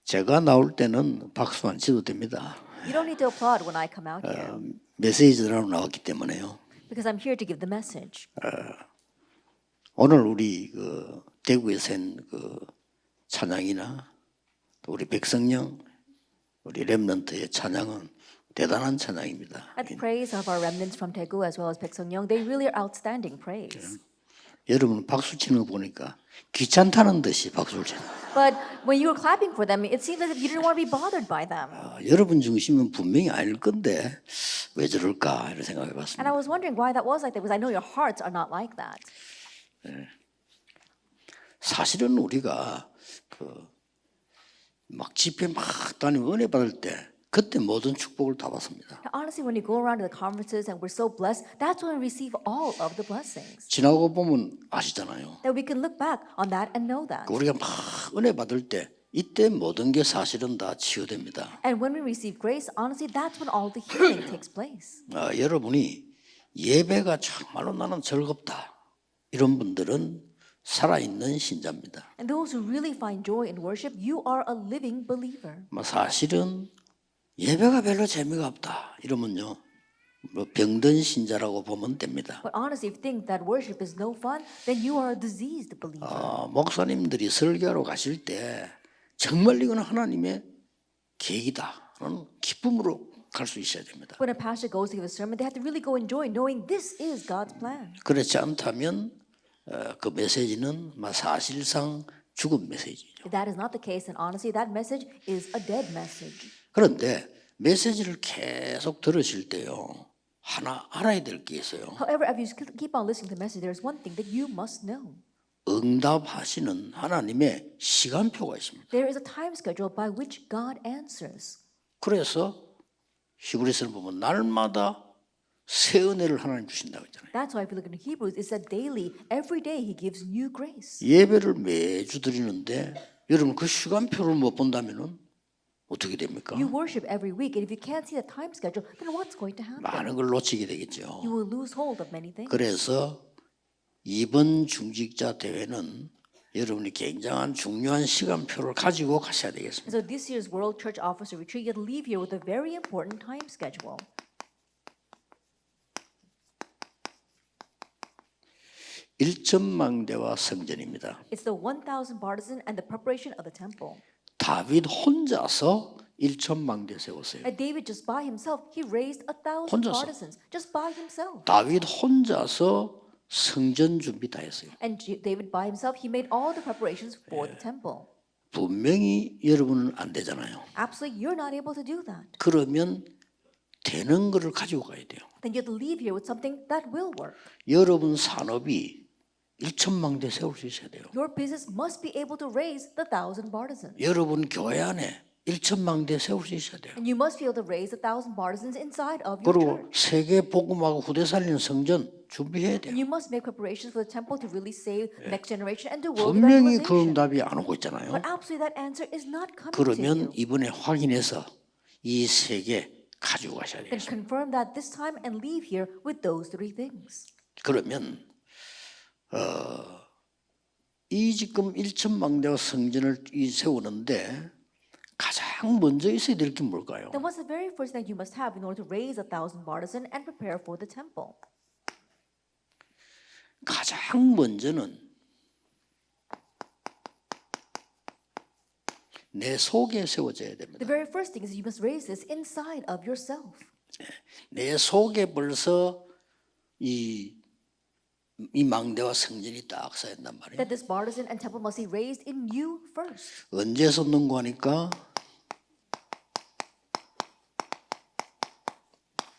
제가 나올 때는 박수 안 쳐도 됩니다. You don't need to applaud when I come out here 메시지로 나왔기 때문에요. because I'm here to give the message. 오늘 우리 그 대구에서 그 찬양이나 또 우리 백성령, 우리 렘넌트의 찬양은 대단한 찬양입니다. And the praise of our remnants from Daegu as well as Baekseongnyeong, they really are outstanding praise. 여러분 박수 치는 거 보니까 귀찮다는 듯이 박수를 쳐요. But when you were clapping for them, it seems as if you didn't want to be bothered by them. 여러분 중심은 분명히 아닐 건데 왜 저럴까 이런 생각해 And 봤습니다. I was wondering why that was like that because I know your hearts are not like that. 사실은 우리가 막 집회 막 다니면 은혜 받을 때 그때 모든 축복을 다 받습니다. Now, honestly, when you go around to the conferences and we're so blessed, that's when we receive all of the blessings. 지나고 보면 아시잖아요. That we can look back on that and know that. 우리가 막 은혜 받을 때 이때 모든 게 사실은 다 치유됩니다. And when we receive grace, honestly, that's when all the healing takes place. 여러분이 예배가 정말로 나는 즐겁다 이런 분들은 살아있는 신자입니다. And those who really find joy in worship, you are a living believer. 사실은 예배가 별로 재미가 없다 이러면요 병든 신자라고 보면 됩니다. But honestly, if you think that worship is no fun, then you are a diseased believer. 목사님들이 설교하러 가실 때 정말 이거는 하나님의 계획이다 하는 기쁨으로 갈 수 있어야 됩니다. When a pastor goes to give a sermon, they have to really go enjoy knowing this is God's plan. 그렇지 않다면 그 메시지는 사실상 죽은 메시지죠. If that is not the case, then honestly, that message is a dead message. 그런데 메시지를 계속 들으실 때요 하나 알아야 될 게 있어요. However, if you keep on listening to the message, there is one thing that you must know. 응답하시는 하나님의 시간표가 있습니다. There is a time schedule by which God answers. 그래서 히브리서를 보면 날마다 새 은혜를 하나님 주신다고 했잖아요. That's why if you look into Hebrews, it said daily, every day He gives new grace. 예배를 매주 드리는데 여러분 그 시간표를 못 본다면은 어떻게 됩니까? You worship every week, and if you can't see the time schedule, then what's going to happen? 많은 걸 놓치게 되겠죠. You will lose hold of many things. 그래서 이번 중직자 대회는 여러분이 굉장한 중요한 시간표를 가지고 가셔야 되겠습니다. So this year's World Church Officer Retreat, you leave here with a very important time schedule. 1천망대와 성전입니다. It's the 1,000 partisan and the preparation of the temple. 다윗 혼자서 1천망대 세웠어요. And David just by himself, he raised 1,000 혼자서. partisans just by himself. 다윗 혼자서 성전 준비 다 했어요. And David by himself, he made all the preparations for the temple. 분명히 여러분은 안 되잖아요. Absolutely, you're not able to do that. 그러면 되는 거를 가지고 가야 돼요. Then you have to leave here with something that will work. 여러분 산업이 1천망대 세울 수 있어야 돼요. Your business must be able to raise the 1,000 partisans. 여러분 교회 안에 1천망대 세울 수 있어야 돼요. And you must be able to raise 1,000 partisans inside of your 그리고 church. 세계복음하고 후대 살리는 성전 준비해야 돼요. And you must make preparations for the temple to really save the next generation and do world 분명히 그 evangelization. 응답이 안 오고 있잖아요. But absolutely that answer is not coming to 그러면 you. 이번에 확인해서 이 세 개 가지고 가셔야 Then 되겠습니다. confirm that this time and leave here with those three things. 그러면 이 지금 1천망대와 성전을 세우는데 가장 먼저 있어야 될 게 뭘까요? Then what's the very first thing you must have in order to raise 1,000 partisans and prepare for the temple? 가장 먼저는 내 속에 세워져야 됩니다. The very first thing is you must raise this inside of yourself. 내 속에 벌써 이 망대와 성전이 딱 쌓였단 말이에요. That this partisan and temple must be raised in you first. 언제 섰는고 하니까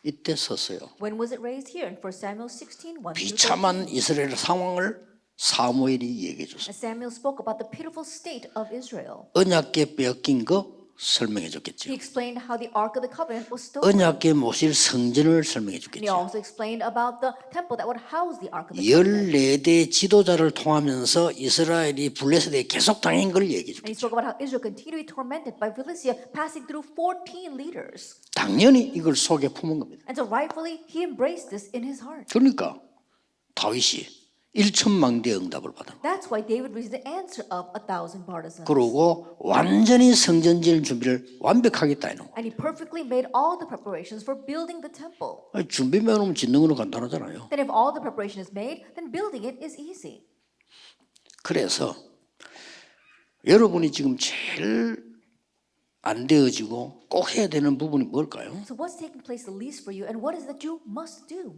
이때 섰어요. When was it raised here? In 1 Samuel 16:1. 비참한 이스라엘 상황을 사무엘이 얘기해 줬어요. As Samuel spoke about the pitiful state of Israel. 언약궤 빼앗긴 거 설명해 He 줬겠죠. explained how the Ark of the Covenant was stolen. 언약궤 모실 성전을 설명해 And he 줬겠죠. also explained about the temple that would house the Ark of the Covenant. 14대 지도자를 통하면서 이스라엘이 블레셋에 계속 당한 걸 얘기해 And he 줬겠죠. spoke about how Israel continued to be tormented by Philistia, passing through 14 leaders. 당연히 이걸 속에 품은 겁니다. And so rightfully, he embraced this in his heart. 그러니까 다윗이 1천만 대의 응답을 받은 거예요. That's why David received the answer of 1,000 partisans. 그러고 완전히 성전 지을 준비를 완벽하게 다 해놓은 거예요. And he perfectly made all the preparations for building the temple. 준비만 해놓으면 짓는 거는 간단하잖아요. Then if all the preparation is made, then building it is easy. 그래서 여러분이 지금 제일 안 되어지고 꼭 해야 되는 부분이 뭘까요? So what's taking place the least for you, and what is that you must do?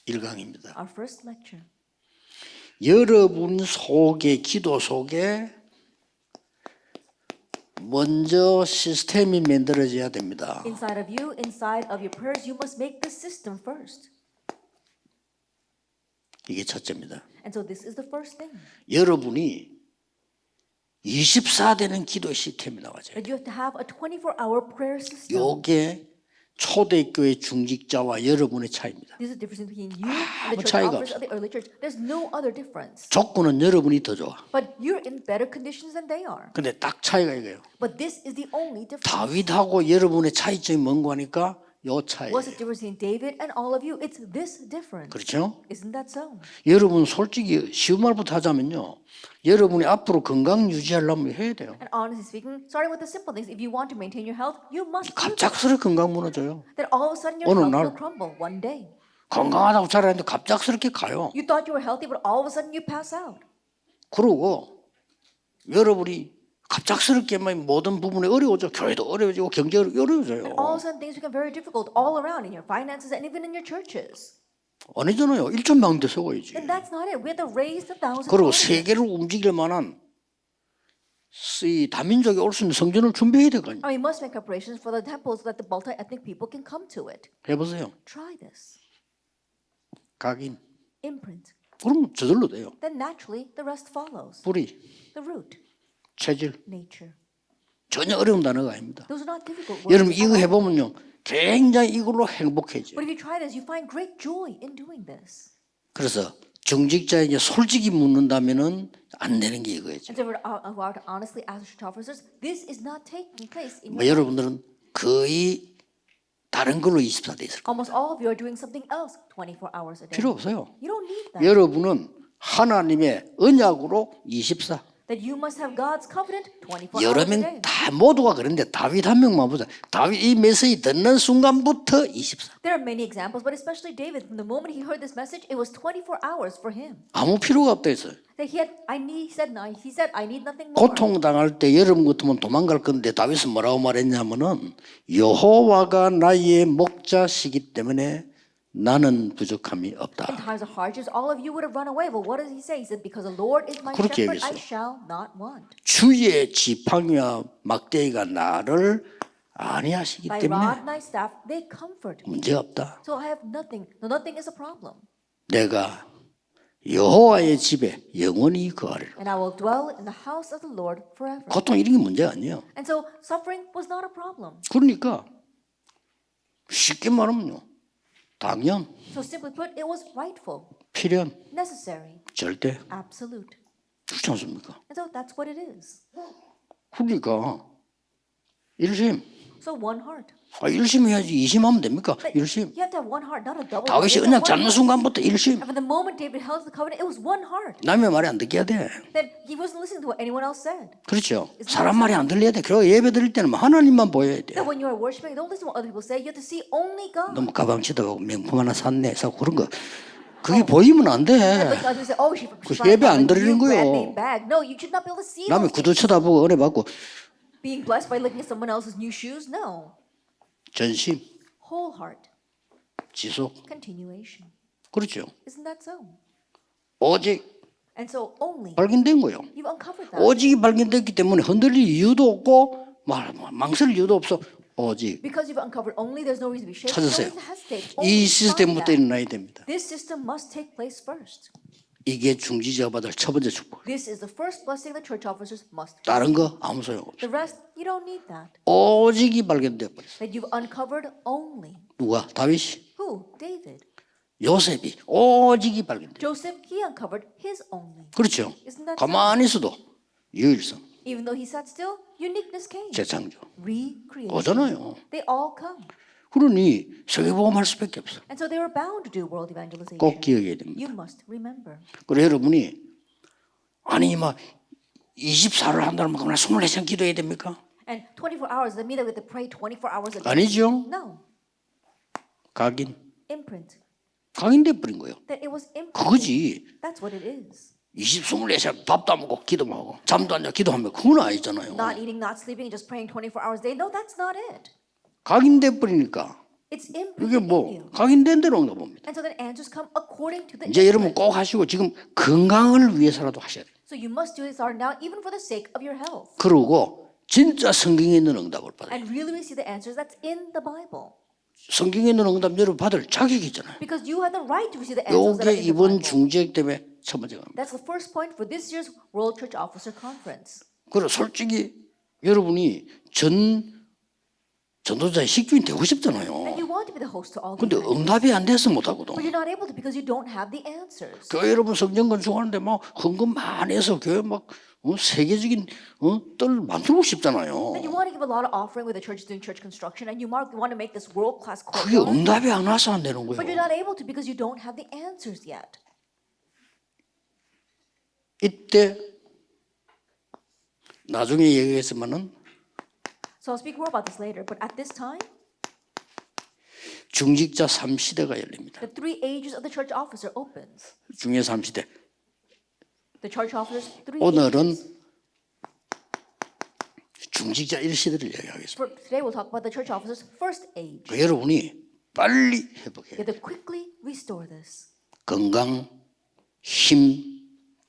1강입니다. Our first lecture. 여러분 속에 기도 속에 먼저 시스템이 만들어져야 됩니다. Inside of you, inside of your prayers, you must make the system first. 이게 첫째입니다. And so this is the first thing. 여러분이 24대는 기도 시스템이 나와줘요. That you have to have a 24-hour prayer system. 이게 초대교회 중직자와 여러분의 차이입니다. This is the difference between you and the church 차이가 officers of the early church. There's no other difference. 조건은 여러분이 더 좋아. But you're in better conditions than they are. 근데 딱 차이가 이거예요. But this is the only difference. 다윗하고 여러분의 차이점이 뭔가 하니까 요 차이예요. What's the difference between David and all of you? It's this difference. 그렇죠? Isn't that so? 여러분 솔직히 쉬운 말부터 하자면요. 여러분이 앞으로 건강 유지하려면 해야 돼요. And honestly speaking, starting with the simple things, if you want to maintain your health, you must do that. 갑작스럽게 건강 무너져요. Then all of a sudden your 어느 health 날 will crumble one day. 건강하다고 잘하는데 갑작스럽게 가요. You thought you were healthy, but all of a sudden you pass out. 그러고 여러분이 갑작스럽게만 모든 부분에 어려워져. 교회도 어려워지고 경제가 어려워져요. All of a sudden things become very difficult all around in your finances and even in your churches. 아니잖아요. 1천만 대 세워야지. And that's not it. We have to raise the 1,000. 그리고 세계를 움직일 만한 이 다민족이 올 수 있는 성전을 준비해야 되거든요. And we must make preparations for the temple so that the multi-ethnic people can come to it. 해보세요. Try this. 각인. Imprint. 그럼 저절로 돼요. Then naturally the rest follows. 뿌리, The root. 체질. Nature. 전혀 어려운 단어가 아닙니다. Those are not difficult words. 여러분 이거 해보면요. 굉장히 이걸로 행복해져요. But if you try this, you find great joy in doing this. 그래서 중직자에게 솔직히 묻는다면은 안 되는 게 이거죠. And so if we are to honestly ask the church officers, this is not taking place in 뭐 your life. 여러분들은 거의 다른 걸로 24대 있을 거예요. Almost all of you are doing something else 24 hours a day. 필요 없어요. You don't need that. 여러분은 하나님의 언약으로 24. That you must have God's covenant 24 hours 여러 a day. 명 다 모두가 그런데 다윗 한 명만 보자. 다윗 이 메시지 듣는 순간부터 24. There are many examples, but especially David, from the moment he heard this message, it was 24 hours for him. 아무 필요가 없다 했어요. That he said, I need nothing more. 고통당할 때 여러분 같으면 도망갈 건데 다윗은 뭐라고 말했냐면은 여호와가 나의 목자시기 때문에 나는 부족함이 In 없다. times of hardships, all of you would have run away. But what does he say? He said, because the Lord is my 그렇게 shepherd, I 얘기했어요. shall not want. 주의 지팡이와 막대기가 나를 안위하시기 Thy 때문에 rod and thy staff, they comfort me. 문제가 없다. So I have nothing. No, nothing is a problem. 내가 여호와의 집에 영원히 거하리라. And I will dwell in the house of the Lord forever. 고통 이런 게 문제가 아니에요. And so suffering was not a problem. 그러니까 쉽게 말하면요. 당연, So simply put, it was rightful, 필연, necessary, 절대 absolute. 그렇지 않습니까? And so that's what it is. 그러니까 일심. So one heart. 일심 해야지. 이심하면 됩니까? 일심. You have to have one heart, not a double. 다윗이 heart. 언약 잡는 순간부터 일심. And from the moment David held the covenant, it was one heart. 남의 말이 안 듣게 해야 돼. That he wasn't listening to what anyone else said. 그렇죠. 사람 말이 안 들려야 돼. 그리고 예배 드릴 때는 하나님만 보여야 돼. That when you are worshiping, don't listen to what other people say. You have to see only God. 너무 가방 치다가고 명품 하나 샀네. 사고 그런 거. 그게 보이면 안 돼. Like others say, oh, she 예배 안 드리는 거예요. brand name bag. No, you should not be able to see 남의 those 구두 things. 쳐다보고 은혜 받고 Being blessed by looking at someone else's new shoes. No, 전심, whole heart, 지속. continuation. 그렇죠. Isn't that so? 오직 And so only 발견된 거예요. you've uncovered that. 오직이 발견됐기 때문에 흔들릴 이유도 없고 망설일 이유도 없어. 오직 Because you've uncovered only, there's no reason to be shaken. 찾으세요. No reason to hesitate. 이 Only find 시스템부터 that. 일어나야 됩니다. This system must take place first. 이게 중지자가 받을 첫 번째 축복. This is the first blessing the church officers must have. 다른 거 아무 소용 없어. The rest, you don't need that. 오직이 발견돼 버렸어. That you've uncovered only. 누가? 다윗이? Who? David. 요셉이 오직이 발견돼. Joseph, he uncovered his only. 그렇죠. Isn't that so? 가만히 있어도 유일성, Even though he sat still, uniqueness came. 재창조 Recreation. 오잖아요. They all come. 그러니 세계복음할 수밖에 없어. And so they were bound to do world evangelization. 꼭 기억해야 됩니다. You must remember. 그리고 여러분이 아니 막 24를 한다면 그냥 24시간 기도해야 됩니까? And 24 hours, does that mean that we have to pray 24 hours a day? 아니죠. No. 각인. Imprint. 각인돼 버린 거예요. That it was imprinted. 그거지. That's what it is. 24시간 밥도 안 먹고 기도만 하고 잠도 안 자고 기도하면 그건 아니잖아요. Not eating, not sleeping, just praying 24 hours a day. No, that's not it. 각인돼 버리니까 It's 이게 imprinted in 뭐 you. 각인된 대로 온가 봅니다. And so then answers come according to the 이제 여러분 imprint. 꼭 하시고 지금 건강을 위해서라도 하셔야 돼요. So you must do this now, even for the sake of your health. 그러고 진짜 성경에 있는 응답을 받아요. And really receive the answers that's in the Bible. 성경에 있는 응답 여러분 받을 자격이 있잖아요. Because you have the right to receive the answers that 이게 are in the 이번 Bible. 중직 때문에 첫 번째가. That's the first point for this year's World Church Officer Conference. 그리고 솔직히 여러분이 전도자의 식주인 되고 싶잖아요. And you want to be the host to all 근데 these things. 응답이 안 돼서 못 하거든. But you're not able to because you don't have the answers. 교회 여러분 성경 건축하는데 막 헌금 많이 해서 교회 막 세계적인 뜰 만들고 싶잖아요. And you want to give a lot of offering with the church doing church construction, and you want to make this world-class 그게 courtyard. 응답이 안 와서 안 되는 But you're 거예요. not able to because you don't have the answers yet. 이때 나중에 얘기했지만은 So I'll speak more about this later. But at this time, 중직자 3시대가 열립니다. the three ages of the church officer opens. 중의 3시대. The church officers three 오늘은 ages. 중직자 1시대를 얘기하겠습니다. For today we'll talk about the church officers first age. 여러분이 빨리 회복해야 You 돼요. have to quickly restore this. 건강, 힘,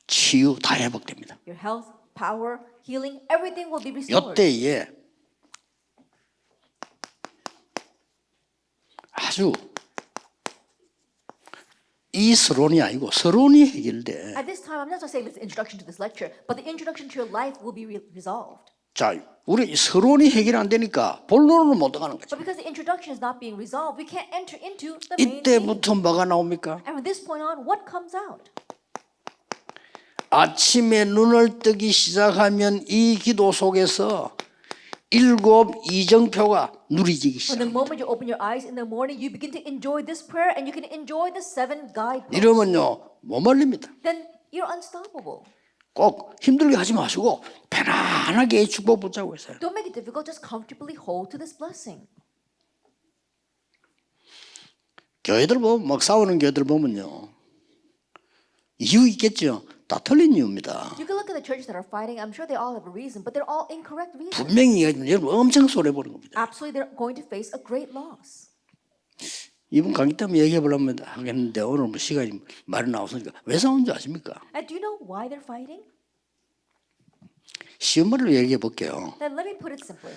치유 다 회복됩니다. Your health, power, healing, everything will be restored. 이때에 아주 이 서론이 아니고 서론이 해결돼. At this time, I'm not just saying this introduction to this lecture, but the introduction to your life will be resolved. 자, 우리 서론이 해결 안 되니까 본론으로 못 들어가는 거죠. But because the introduction is not being resolved, we can't enter into the main theme. 이때부터 뭐가 나옵니까? And from this point on, what comes out? 아침에 눈을 뜨기 시작하면 이 기도 속에서 7 이정표가 누리지기 From the 시작. moment you open your eyes in the morning, you begin to enjoy this prayer, and you can enjoy the 7 guideposts. 이러면요 못 말립니다. Then you're unstoppable. 꼭 힘들게 하지 마시고 편안하게 축복 붙자고 했어요. Don't make it difficult. Just comfortably hold to this blessing. 교회들 보면 막 싸우는 교회들 보면요 이유 있겠죠. 다 틀린 이유입니다. You can look at the churches that are fighting. I'm sure they all have a reason, but they're all incorrect reasons. 분명히 여러분 엄청 손해보는 겁니다. Absolutely, they're going to face a great loss. 이번 강의 때문에 얘기해 보려면 하겠는데 오늘 뭐 시간이 말이 나왔으니까 왜 싸우는 줄 아십니까? And do you know why they're fighting? 쉬운 말로 얘기해 볼게요. Then let me put it simply.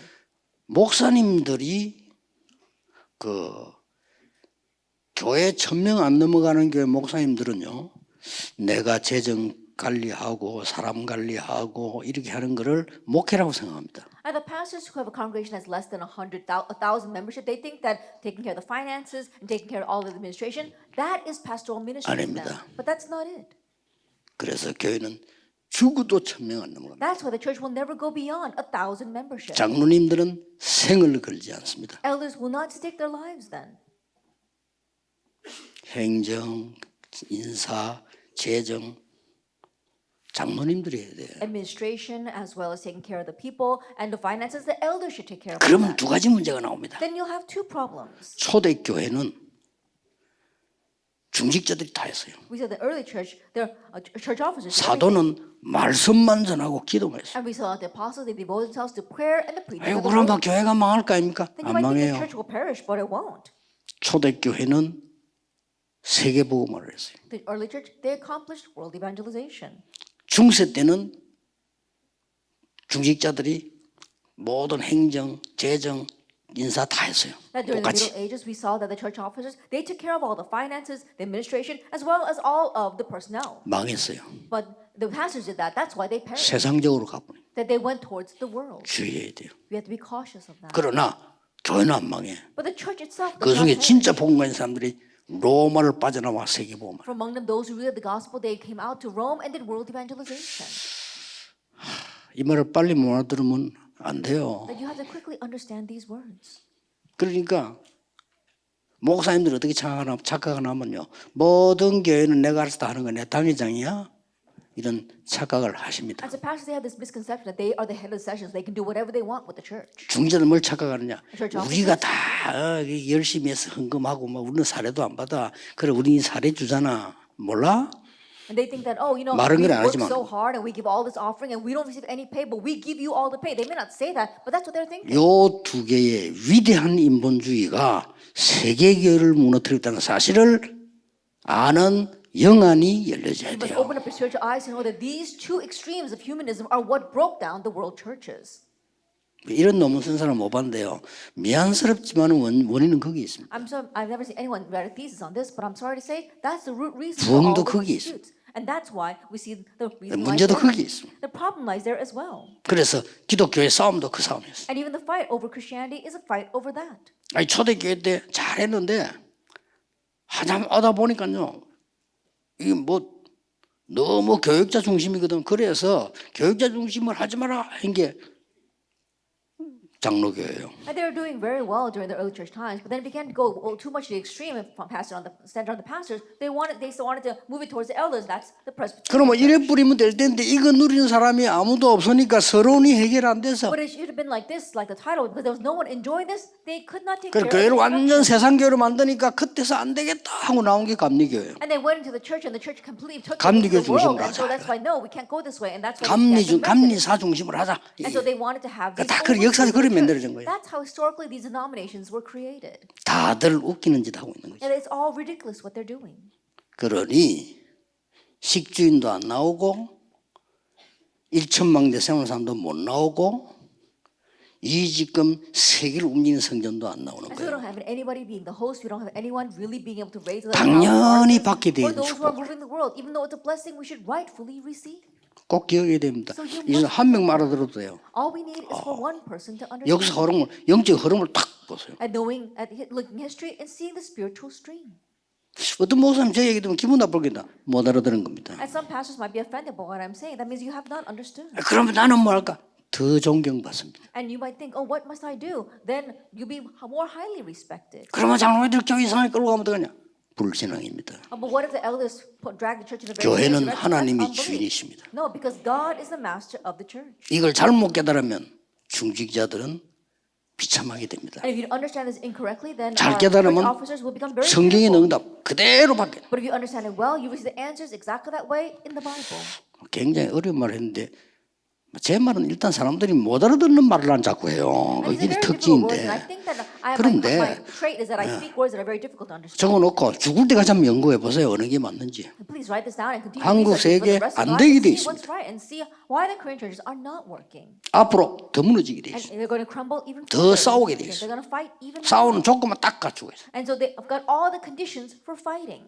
목사님들이 교회 1000명 안 넘어가는 교회 목사님들은요 내가 재정 관리하고 사람 관리하고 이렇게 하는 거를 목회라고 생각합니다. And the pastors who have a congregation that's less than 1,000 membership, they think that taking care of the finances and taking care of all the administration, that is pastoral ministry to them. 아닙니다. But that's not it. 그래서 교회는 죽어도 1000명 안 넘어갑니다. That's why the church will never go beyond 1,000 membership. 장로님들은 생을 걸지 않습니다. Elders will not stake their lives then. 행정, 인사, 재정 장로님들이 해야 돼요. Administration as well as taking care of the people and the finances, the elders should take care of 그러면 that. 두 가지 문제가 나옵니다. Then you'll have two problems. 초대교회는 중직자들이 다 했어요. We said the early church, their church officers, did everything. 사도는 말씀만 전하고 기도만 했어요. And we saw the apostles, they devoted themselves to prayer and the preaching 아이고 of the 그럼 막 word. 교회가 망할 거 아닙니까? Then you 안 might think the 망해요. church will perish, but it won't. 초대교회는 세계복음화를 했어요. The early church, they accomplished world evangelization. 중세 때는 중직자들이 모든 행정, 재정, 인사 다 했어요. That during the 똑같이. Middle Ages, we saw that the church officers, they took care of all the finances, the administration, as well as all of the personnel. 망했어요. But the pastors did that. That's why they perished. 세상적으로 가보니 That they went towards the world. 주의해야 돼요. We have to be cautious of that. 그러나 교회는 안 망해. But the church itself 그 does not 중에 perish. 진짜 복음 가진 사람들이 로마를 빠져나와 세계복음화. From among them, those who read the gospel, they came out to Rome and did world evangelization. 이 말을 빨리 못 알아들으면 안 돼요. That you have to quickly understand these words. 그러니까 목사님들이 어떻게 착각하냐면요. 모든 교회는 내가 알아서 다 하는 거 내 당회장이야. 이런 착각을 하십니다. As a pastor, they have this misconception that they are the head of the sessions. They can do whatever they want with the church. 중재는 뭘 착각하느냐? Church 우리가 다 열심히 해서 헌금하고 막 우리는 사례도 안 받아. 그래 우리 사례 주잖아. 몰라? And they think that, oh, you know, 말은 we 그래 안 work 하지만. so hard and we give all this offering and we don't receive any pay, but we give you all the pay. They may not say that, but that's what they're thinking. 요 두 개의 위대한 인본주의가 세계교회를 무너뜨렸다는 사실을 아는 영안이 열려져야 You must 돼요. open up your spiritual eyes to know that these two extremes of humanism are what broke down the world churches. 이런 논문 쓴 사람 못 봤는데요. 미안스럽지만 원인은 거기 있습니다. I've never seen anyone write a thesis on this, but I'm sorry to say that's the root reason 부흥도 for all the 거기 disputes. And that's why we see the reason why 문제도 거기 있습니다. the problem lies there as well. 그래서 기독교의 싸움도 그 싸움이었어요. And even the fight over Christianity is a fight over that. 아니 초대교회 때 잘했는데 하다 보니까요. 이게 뭐 너무 교육자 중심이거든. 그래서 교육자 중심을 하지 마라 한 게 장로교예요. And they were doing very well during the early church times, but then it began to go too much to the extreme and center on the pastors. They still wanted to move it towards the elders. That's the presbytery. 그러면 이래 뿌리면 될 텐데 이거 누리는 사람이 아무도 없으니까 서론이 해결 안 돼서 But it should have been like this, like the title, because there was no one enjoying this. They could not take 그래서 care 교회를 of it. 완전 세상교회로 만드니까 그때서 안 되겠다 하고 나온 게 감리교예요. And they went into the church, and the church completely took 감리교 the world. 중심으로 And so 하자. that's why no, we can't go this way. And that's why they began to mess it. 감리사 중심으로 하자. And so they wanted to have these 다 그 역사에서 그런 만들어진 거예요. That's how historically these denominations were created. 다들 웃기는 짓 하고 있는 거죠. And it's all ridiculous what they're doing. 그러니 식주인도 안 나오고 1천망대 세우는 사람도 못 나오고 이 지금 세계를 움직이는 성전도 안 나오는 And so we 거예요. don't have anybody being the host. We don't have anyone really being able to raise the 당연히 받게 돼 or 있는 those who are 축복을 moving the world. Even though it's a blessing, we should rightfully receive. 꼭 기억해야 됩니다. 이제 한 명만 알아들어도 돼요. All we need is for one person to understand. 역사 흐름을 영적 흐름을 딱 보세요. And knowing, looking history and seeing the spiritual stream. 어떤 목사님 제 얘기 들으면 기분 나쁘겠다. 못 알아들은 겁니다. And some pastors might be offended by what I'm saying. That means you have not understood. 그러면 나는 뭐 할까? 더 존경받습니다. And you might think, oh, what must I do? Then you'll be more highly respected. 그러면 장로님들 교회 이상하게 끌고 가면 어떡하냐? 불신앙입니다. But what if the elders drag the church in a very 교회는 direction? 하나님이 That's unbelief. 주인이십니다. No, because God is the master of the church. 이걸 잘못 깨달으면 중직자들은 비참하게 됩니다. And if you understand this incorrectly, then 잘 church 깨달으면 officers will become very 성경의 fearful. 응답 그대로 받게. But if you understand it well, you receive the answers exactly that way in the Bible. 굉장히 어려운 말을 했는데 제 말은 일단 사람들이 못 알아듣는 말을 안 자꾸 해요. And it's a 그게 very difficult word, 특징인데 and I think that 그런데 my trait is that I speak words that are very difficult to understand. 적어놓고 죽을 때까지 한번 연구해 보세요. 어느 게 맞는지. Please write this down and continue 한국 researching for 세계 the rest of 안 life 되게 and 돼 see what's right and see why the Korean churches are not working. 앞으로 더 무너지게 돼 And 있어요. they're going to crumble even 더 further. 싸우게 돼 있어요. They're going to fight even more. 싸우는 조건만 딱 갖추고 있어요. And so they've got all the conditions for fighting.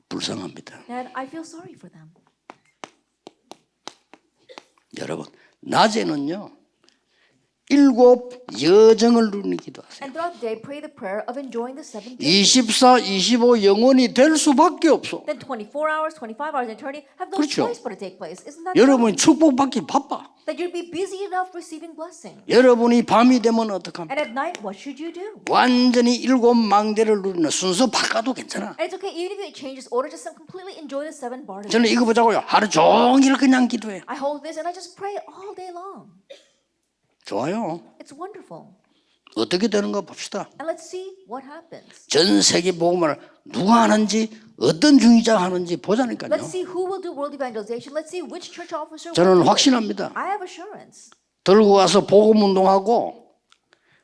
불쌍합니다. And I feel sorry for them. 여러분 낮에는요 7 여정을 누리는 기도하세요. And throughout the day, pray the prayer of enjoying the 7 days. 24, 25 영원히 될 수밖에 없어. Then 24 hours, 25 hours in eternity have no 그렇죠. choice but to take place. Isn't that 여러분이 축복받기 바빠. that you'd be busy enough receiving blessing? 여러분이 밤이 되면 어떡합니까? And at night, what should you do? 완전히 7 망대를 누리는 순서 바꿔도 괜찮아. And it's okay, even if it changes order, just completely enjoy the 7 bars. 저는 이거 보자고요. 하루 종일 그냥 기도해요. I hold this and I just pray all day long. 좋아요. It's wonderful. 어떻게 되는가 봅시다. And let's see what happens. 전 세계 복음을 누가 하는지 어떤 중위자가 하는지 보자니까요. Let's see who will do world evangelization. Let's see which church officer will 저는 do it. 확신합니다. I have assurance. 들고 가서 복음운동하고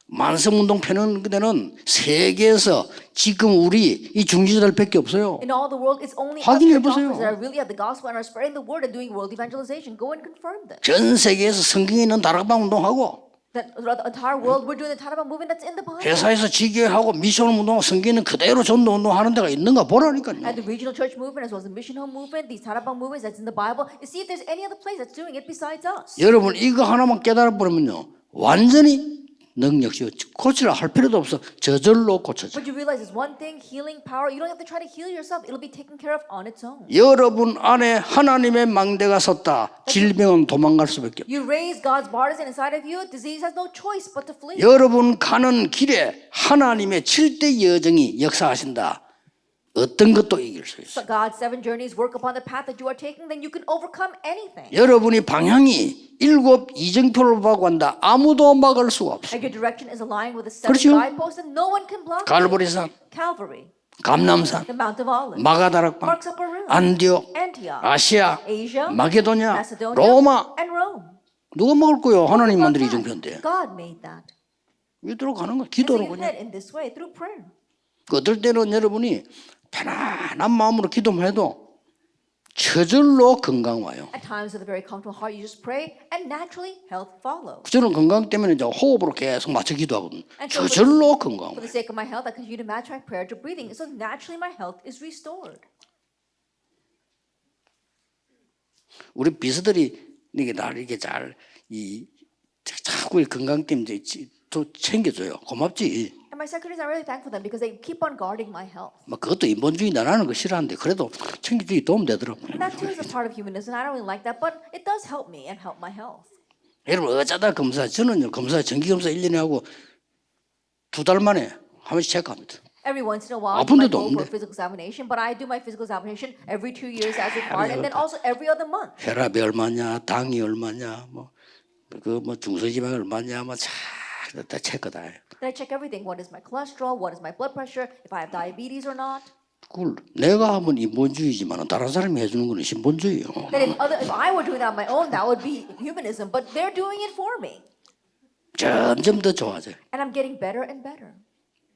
만성운동 펴는 데는 세계에서 지금 우리 이 중지자들밖에 없어요. In all the world, it's only us 확인해 church 보세요. officers that are really at the gospel and are spreading the word and doing world evangelization. Go and confirm this. 전 세계에서 성경에 있는 다락방 운동하고 That throughout the entire world, we're doing the Tarabang movement that's in the Bible. 회사에서 지교하고 미션 운동하고 성경에 있는 그대로 전도 운동하는 데가 있는가 보라니까요. And the regional church movement, as well as the mission home movement, these Tarabang movements that's in the Bible, you see if there's any other place that's doing it besides us. 여러분 이거 하나만 깨달아 버리면요 완전히 능력이요. 고치라 할 필요도 없어. 저절로 고쳐져. But you realize there's one thing, healing power. You don't have to try to heal yourself. It'll be taken care of on its own. 여러분 안에 하나님의 망대가 섰다. 질병은 도망갈 수밖에 없어. You raise God's borders inside of you. Disease has no choice but to flee. 여러분 가는 길에 하나님의 7대 여정이 역사하신다. 어떤 것도 이길 수 있어. So God's 7 journeys work upon the path that you are taking, then you can overcome anything. 여러분이 방향이 7 이정표를 보고 한다. 아무도 막을 수가 없어. Like your direction is aligned with the 7 그렇죠? guideposts, and no one can block it. 갈보리산, Calvary, 감남산, the Mount of Olives, 마가다락방, Mark's Upper Room, 안디옥, Antioch, 아시아, Asia, 마게도냐, Macedonia, 로마. and Rome. 누가 먹을 거요? 하나님만들이 God 이정표인데. God made that. 이대로 가는 거야. And so 기도로 you 그냥. head in this way through prayer. 어떨 때는 여러분이 편안한 마음으로 기도만 해도 저절로 건강 와요. At times with a very comfortable heart, you just pray, and naturally health follows. 저는 건강 때문에 이제 호흡으로 계속 맞춰 기도하거든. And so 저절로 건강 For 와요. the sake of my health, I continue to match my prayer to breathing. So naturally my health is restored. 우리 비서들이 이게 나를 이렇게 자꾸 이 건강 때문에 또 챙겨줘요. 고맙지. And my secretaries, I'm really thankful for them because they keep on guarding my health. 뭐 그것도 인본주의다. 나는 거 싫어하는데 그래도 챙겨주기 도움 되더라고. And that too is a part of humanism. I don't really like that, but it does help me and help my health. 여러분 어쩌다 검사 저는요 검사 정기 검사 1년에 하고 2달 만에 한 번씩 체크합니다. Every once in a while, I 아픈 might 데도 go for a 없는데. physical examination, but I do my physical examination every 2 years as required, and then also every other month. 혈압이 얼마냐, 당이 얼마냐, 뭐 중소지방이 얼마냐, 다 체크 다 해요. Then I check everything. What is my cholesterol? What is my blood pressure? If I have diabetes or not. 그걸 내가 하면 인본주의지만 다른 사람이 해주는 거는 신본주의요. Then if I were doing that on my own, that would be humanism. But they're doing it for me, 점점 더 좋아져요. and I'm getting better and better.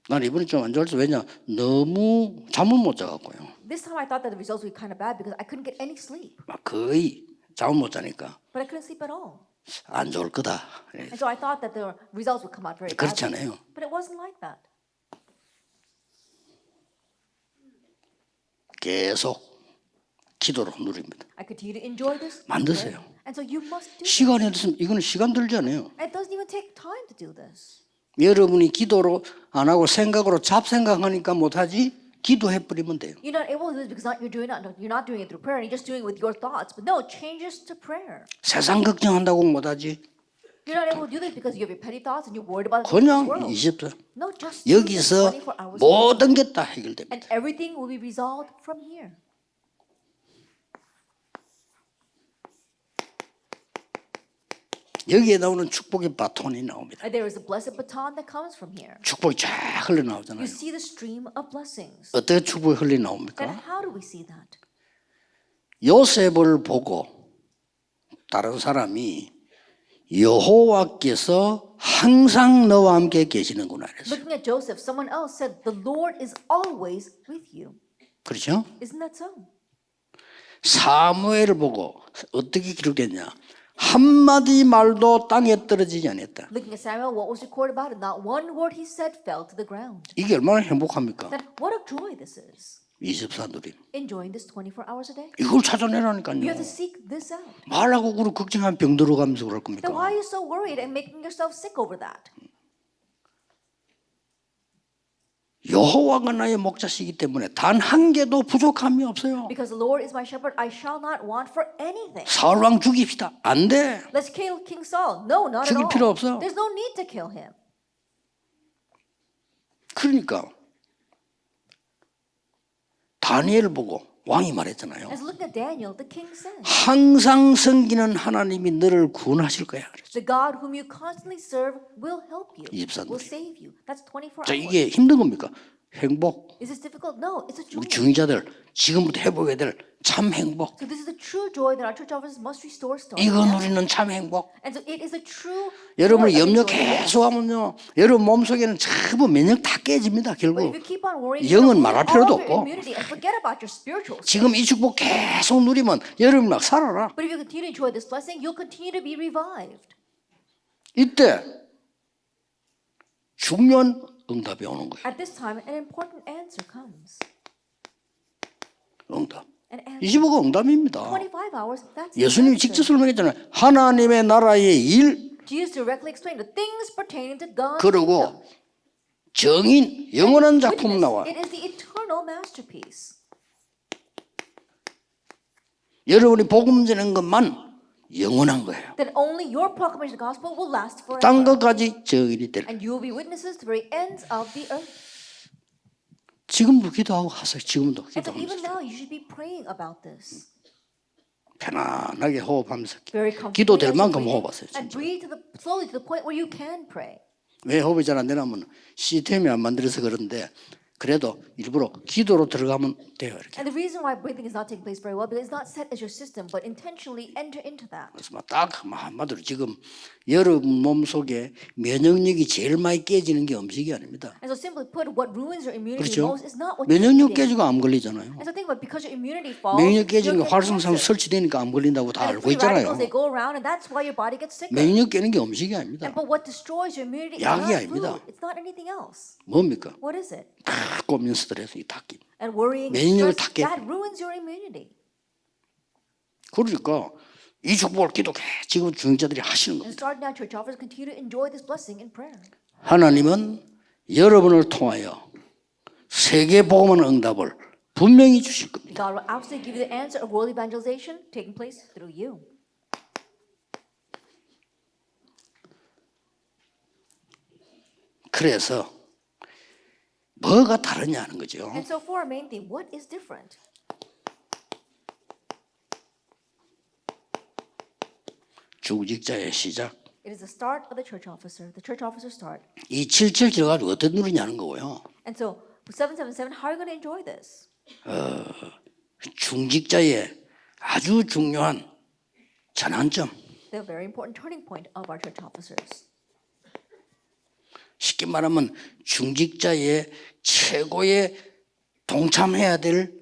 난 이번에 좀 안 좋았어. 왜냐? 너무 잠을 못 자갖고요. This time I thought that the results would be kind of bad because I couldn't get any sleep. 막 거의 잠을 못 자니까 But I couldn't sleep at all. 안 좋을 거다. And so I thought that the results would come out very 그렇지 badly. 않아요. But it wasn't like that. 계속 기도로 누립니다. I continue to enjoy this. 만드세요. And so you must do it. 시간이 없으면 이거는 시간 들지 않아요. And it doesn't even take time to do this. 여러분이 기도로 안 하고 생각으로 잡생각하니까 못하지 기도해 버리면 돼요. You're not able to do this because you're not doing it through prayer. You're just doing it with your thoughts. But no, change this to prayer. 세상 걱정한다고 못하지. You're not able to do this because you have your petty thoughts and you're worried about the 그냥 world. 24 No, just do this 여기서 24 hours. 모든 게 다 해결됩니다. And everything will be resolved from here. 여기에 나오는 축복의 바톤이 나옵니다. And there is a blessed baton that comes from here. 축복이 쫙 흘러나오잖아요. You see the stream of blessings. 어떻게 축복이 Then 흘러나옵니까? how do we see that? 요셉을 보고 다른 사람이 여호와께서 항상 너와 함께 계시는구나 그랬어요. Looking at Joseph, someone else said, "The Lord is always with you." 그렇죠? Isn't that so? 사무엘을 보고 어떻게 기록됐냐? 한마디 말도 땅에 떨어지지 않았다. Looking at Samuel, what was recorded about it? Not one word he said fell to the ground. 이게 얼마나 행복합니까? Then what a joy this is. 24 누림. Enjoying this 24 hours a day. 이걸 You 찾아내라니까요. have to seek this out. 말하고 그러 걱정하면 병 들어가면서 그럴 겁니까? Then why are you so worried and making yourself sick over that? 여호와가 나의 목자시기 때문에 단 한 개도 부족함이 없어요. Because the Lord is my shepherd, I shall not want for anything. 사울 왕 죽입시다. 안 돼. Let's kill King Saul. No, not at 죽일 all. 필요 없어. There's no need to kill him. 그러니까 다니엘을 보고 왕이 말했잖아요. As looking at Daniel, the king said, 항상 섬기는 하나님이 너를 구원하실 거야. 그랬죠. "The God whom you constantly serve will help you, 24 will 누리. save you." That's 24 자, hours. 이게 힘든 겁니까? 행복. Is this difficult? No, it's a joy. 우리 중위자들 지금부터 해보게 될 참 행복. So this is the true joy that our church officers must restore starting 이거 now. 누리는 참 행복. And so it is a true 여러분이 joy of 염려 enjoying it. 계속 하면요, 여러분 몸속에는 전부 면역 다 깨집니다. But if 결국 you keep on worrying, 영은 you'll 말할 lose 필요도 all of your 없고. immunity and forget about your spiritual self. 지금 이 축복 계속 누리면 여러분 막 살아라. But if you continue to enjoy this blessing, you'll continue to be revived. 이때 중요한 응답이 오는 거예요. At this time, an important answer comes. 응답. An answer. 25가 응답입니다. 25 hours, that's the 예수님이 answer. 직접 설명했잖아요. 하나님의 나라의 일 Jesus directly explained the things pertaining to God's 그리고 kingdom. 정인 영원한 작품 Witness, 나와. it is the eternal masterpiece. 여러분이 복음 전한 것만 영원한 거예요. That only your proclamation of the gospel will last 딴 forever. 것까지 정인이 될. And you will be witnesses to the very ends of the earth. 지금도 기도하고 하세요. 지금도 And so even 기도하면서 now you should be praying about this. 편안하게 호흡하면서 Very 기도 comfortably 될 as you're 만큼 breathing, 호흡하세요. and 진짜. breathe slowly to the point where you can pray. 왜 호흡이 잘 안 되냐면 시스템이 안 만들어서 그런데 그래도 일부러 기도로 들어가면 돼요. 이렇게. And the reason why breathing is not taking place very well because it's not set as your system, but intentionally enter into that. 그래서 딱 한마디로 지금 여러분 몸 속에 면역력이 제일 많이 깨지는 게 음식이 아닙니다. And so simply put, what ruins your immunity 그렇죠? most is not what you're 면역력 eating. 깨지고 암 걸리잖아요. And so think about it, because your immunity falls, 면역력 you'll 깨지는 게 get 활성산 cancer. 설치되니까 암 걸린다고 다 알고 And free 있잖아요. radicals, they go around, and that's why your body gets sicker. 면역력 깨는 게 음식이 아닙니다. And but what destroys your immunity is 약이 not 아닙니다. food. It's not anything else. 뭡니까? What is it? 고민 스트레스 닦기. And worrying, 면역력을 stress, 닦게. that ruins your immunity. 그러니까 이 축복을 기도해 지금 중직자들이 하시는 And 겁니다. starting now, church offers continue to enjoy this blessing in prayer. 하나님은 여러분을 통하여 세계 복음의 응답을 분명히 주실 겁니다. God will absolutely give you the answer of world evangelization taking place through you. 그래서 뭐가 다르냐는 거죠. And so for our main theme, what is different? 중직자의 시작. It is the start of the church officer start. 이 777 가지고 어떤 누리냐는 거고요. And so 777, how are you going to enjoy this? 중직자의 아주 중요한 전환점. The very important turning point of our church officers. 쉽게 말하면 중직자의 최고의 동참해야 될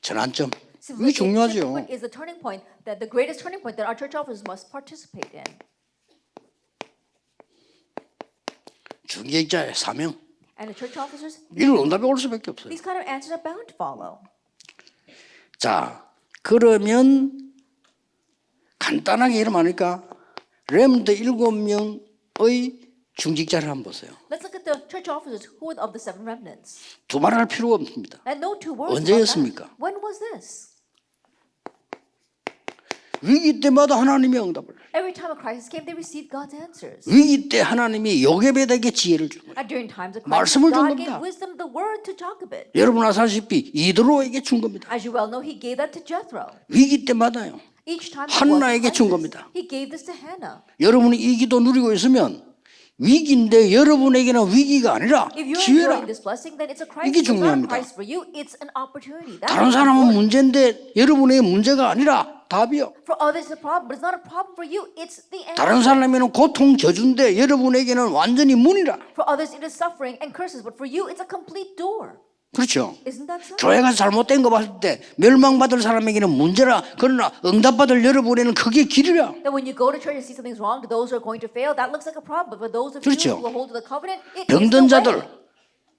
전환점. 이게 중요하죠. Is the turning point that the greatest turning point that our church officers must participate in. 중직자의 사명. And the church officers, 이런 응답이 올 수밖에 없어요. these kind of answers are bound to follow. 자, 그러면 간단하게 이러면 렘드 7명의 중직자를 한번 보세요. Let's look at the church officers who are of the seven remnants. 두말할 필요가 없습니다. And no two words 언제였습니까? about that. When was this? 위기 때마다 하나님의 응답을. Every time a crisis came, they received God's answers. 위기 때 하나님이 요게벳에게 지혜를 준 거예요. And during times of crisis, 말씀을 준 God 겁니다. gave wisdom, the word to Jochebed. 여러분 아시다시피 이드로에게 준 겁니다. As you well know, he gave that to Jethro. 위기 때마다요. Each time there was a 한나에게 준 crisis, 겁니다. he gave this to Hannah. 여러분이 이 기도 누리고 있으면 위기인데 여러분에게는 위기가 아니라 If you're 기회라. enjoying this blessing, then it's a 이게 crisis. It's not a 중요합니다. crisis for you. It's an opportunity. That's 다른 사람은 문제인데 여러분에게 문제가 아니라 답이요. For others, it's a problem, but it's not a problem for you. It's the answer. 다른 사람에게는 고통 저주인데 여러분에게는 완전히 문이라. For others, it is suffering and curses, but for you, it's a complete door. 그렇죠. Isn't that so? 교회가 잘못된 거 봤을 때 멸망받을 사람에게는 문제라. 그러나 응답받을 여러분에게는 그게 길이라. That when you go to church and see something's wrong, to those who are going to fail, that looks like a problem. But for those of 그렇죠. you who will hold to the covenant, it is 병든 the way. 자들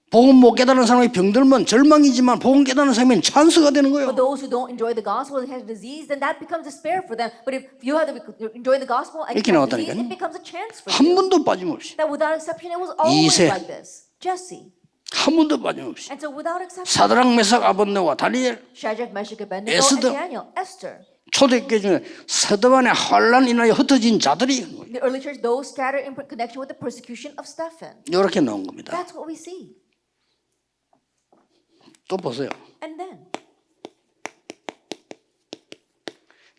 복음 못 깨달은 사람이 병들면 절망이지만 복음 깨달은 사람은 찬스가 되는 거예요. For those who don't enjoy the gospel and have disease, then that becomes despair for them. But if you have to enjoy the gospel and 이렇게 you have disease, 나왔다니까요. it becomes a chance for 한 you. 번도 빠짐없이. That without exception, it was always 이세. like this. Jesse. 한 번도 빠짐없이. And so without exception, 사드락 메삭 아벳네고와 다니엘 Shadrach, Meshach, Abednego, 에스더. and Daniel, Esther. 초대교회 중에 서드반의 환란 인하여 흩어진 자들이 The early church, those scattered in connection with the persecution of Stephen. 이렇게 나온 겁니다. That's what we see. 또 보세요. And then,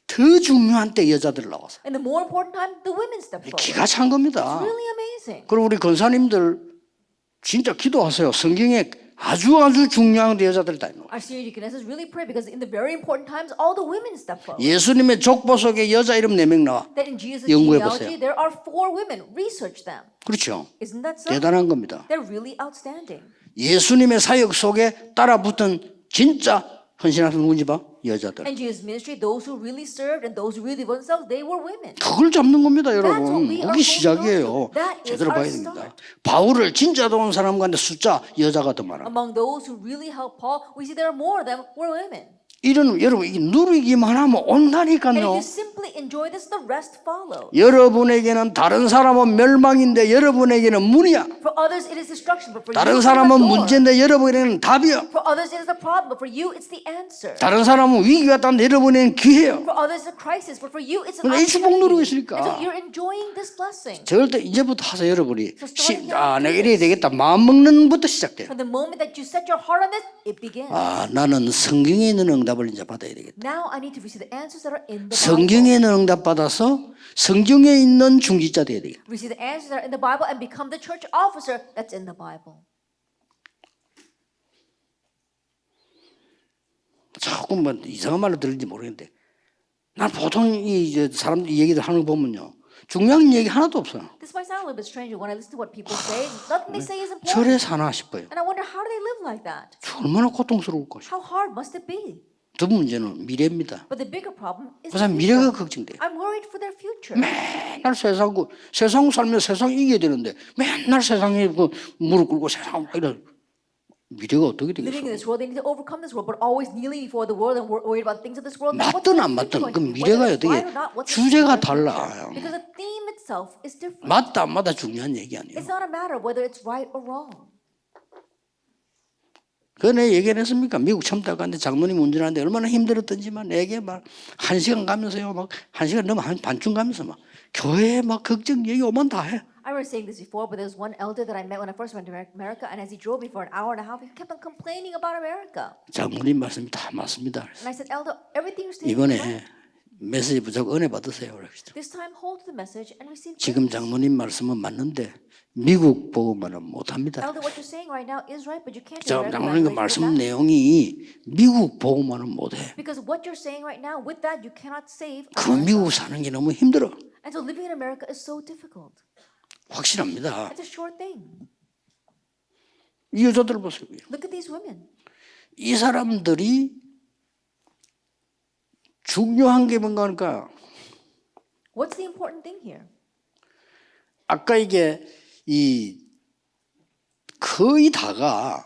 더 중요한 때 여자들 나와서 in the more important time, the women step forward. 기가 찬 겁니다. Really amazing. 그리고 우리 권사님들 진짜 기도하세요. 성경에 아주 중요한 여자들 다 있는 거예요. Our senior deaconesses really pray because in the very important times, all the women step forward. 예수님의 족보 속에 여자 이름 4명 나와. That in Jesus' 연구해 genealogy, 보세요. there are 4 women. Research them. 그렇죠. Isn't that so? 대단한 겁니다. They're really outstanding. 예수님의 사역 속에 따라붙은 진짜 헌신하는 누군지 봐. 여자들. And Jesus' ministry, those who really served and those who really devoted themselves, they were women. 그걸 잡는 겁니다, That's what 여러분. we are 그게 holding 시작이에요. on to. That is 제대로 our 봐야 됩니다. start. 바울을 진짜 도운 사람 가운데 숫자 여자가 더 많아. Among those who really helped Paul, we see there are more of them were women. 이런 여러분 이게 누리기만 하면 And if 온다니까요. you simply enjoy this, the rest follows. 여러분에게는 다른 사람은 멸망인데 여러분에게는 문이야. For others, it is destruction, but for you, 다른 it's the 사람은 door. 문제인데 여러분에게는 답이야. For others, it is the problem, but for you, it's the answer. 다른 사람은 위기가 왔다는데 여러분에게는 기회야. For others, it's a crisis, but for you, it's an 이 축복 누리고 opportunity. 있으니까. And so you're enjoying this blessing. 절대 이제부터 하서 여러분이 내가 이래야 되겠다 마음 먹는 것부터 시작돼요. From the moment that you set your heart on this, it begins. 나는 성경에 있는 응답을 이제 받아야 되겠다. Now I need to receive the answers that are in the Bible. 성경에 있는 응답 받아서 성경에 있는 중직자 돼야 되겠다. Receive the answers that are in the Bible and become the church officer that's in the Bible. 조금 뭐 이상한 말로 들을지 모르겠는데 난 보통 이 사람들 이 얘기들 하는 거 보면요 중요한 얘기 하나도 없어요. This might sound a little bit strange when I listen to what people say. Nothing they say is important. 저래 사나 싶어요. And I wonder, how do they live like that? 얼마나 고통스러울 것이야. How hard must it be? 두 문제는 미래입니다. But the bigger problem is 그래서 the 미래가 future. 걱정돼요. I'm worried for their future. 맨날 세상 살면 세상 이겨야 되는데 맨날 세상에 무릎 꿇고 세상 이래 미래가 어떻게 Living in 되겠어? this world, they need to overcome this world, but always kneeling before the world and worried about things of this world. 맞든 안 맞든 그 미래가 어떻게 주제가 달라. Because the theme itself is different. 맞다 안 맞다 중요한 얘기 아니에요. It's not a matter of whether it's right or wrong. 그내 얘기했습니까? 미국 처음 갔는데 장로님 운전하는데 얼마나 힘들었던지만 내게 막 1시간 가면서요, 막 1시간 넘어 한 반쯤 가면서 막 교회에 막 걱정 얘기 오면 다 해. I remember saying this before, but there was one elder that I met when I first went to America, and as he drove me for an hour and a half, he kept on complaining about America. 장로님 말씀이 다 맞습니다. And I said, Elder, everything you're saying is 이번에 right. 메시지 부족 은혜 받으세요. This time, hold the message and receive 지금 grace. 장로님 말씀은 맞는데 미국 보고만은 못합니다. Elder, what you're saying right now is right, but you can't do 자, American 장로님 그 language with 말씀 that. 내용이 미국 보고만은 못해. Because what you're saying right now, with that, you cannot save 그 America. 미국 사는 게 너무 힘들어. And so living in America is so difficult. 확실합니다. It's a short thing. 이 여자들 보세요. Look at these women. 이 사람들이 중요한 게 뭔가 하니까 What's the important thing here? 아까 이게 이 거의 다가